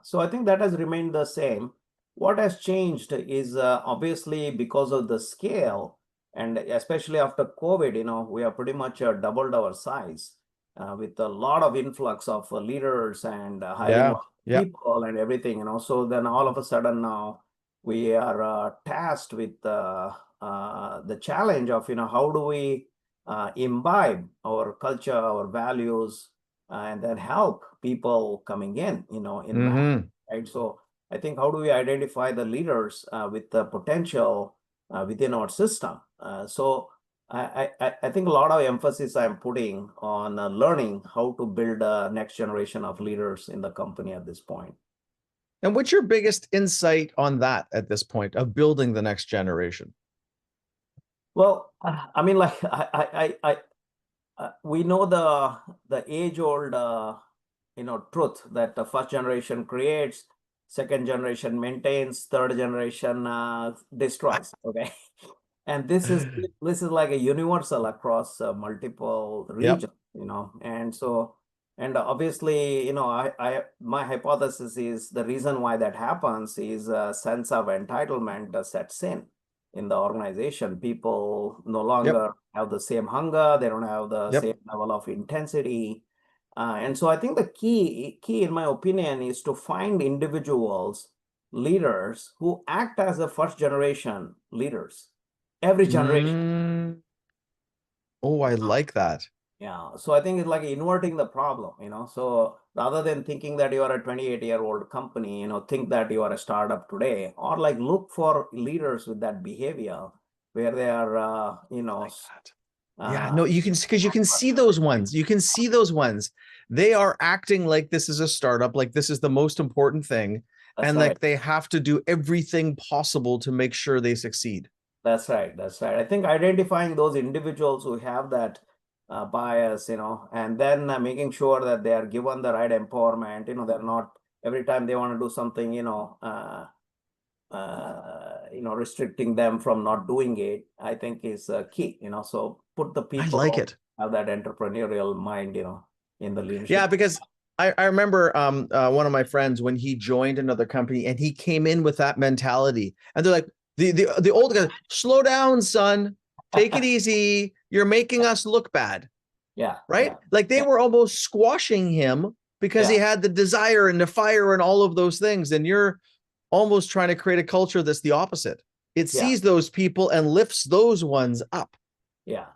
So I think that has remained the same. What has changed is obviously because of the scale, and especially after COVID, we have pretty much doubled our size with a lot of influx of leaders and hiring Yeah. of Yeah. people and everything. So then all of a sudden now we are tasked with the challenge of, how do we imbibe our culture, our values, and then help people coming in mass, Hmm. right? So I think how do we identify the leaders with the potential within our system? So I think a lot of emphasis I'm putting on learning how to build a next generation of leaders in the company at this point. And what's your biggest insight on that at this point of building the next generation? Well, I mean, like we know the age-old truth that the first generation creates, second generation maintains, third generation destroys. Okay, and this is like a universal across multiple Yep. regions. And so and obviously I my hypothesis is the reason why that happens is a sense of entitlement sets in the organization. People no Yep. longer have the same hunger, they don't have the Yep. same level of intensity. And so I think the key, in my opinion, is to find individuals, leaders who act as the first generation leaders, every generation. Mm. Oh, I like that. Yeah. So I think it's like inverting the problem. So rather than thinking that you are a 28-year-old company, think that you are a startup today, or like look for leaders with that behavior where they are, Like that. Yeah, uh, no, you can, because you can see those ones. You can see those ones. They are acting like this is a startup, like this is the most important thing. that's And right. like they have to do everything possible to make sure they succeed. That's right. That's right. I think identifying those individuals who have that bias, and then making sure that they are given the right empowerment, they're not every time they want to do something, restricting them from not doing it, I think is key. So put the I like people it. have that entrepreneurial mind, in the Yeah, leadership. because I remember one of my friends when he joined another company and he came in with that mentality. And they're like, the old guy, slow down, son, take it easy. You're making us look bad. Yeah, yeah, Right? Like they yeah, were almost squashing him because he yeah, had the desire and the fire and all of those things. And you're almost trying to create a culture that's the opposite. It yeah. sees those people and lifts those ones up. Yeah,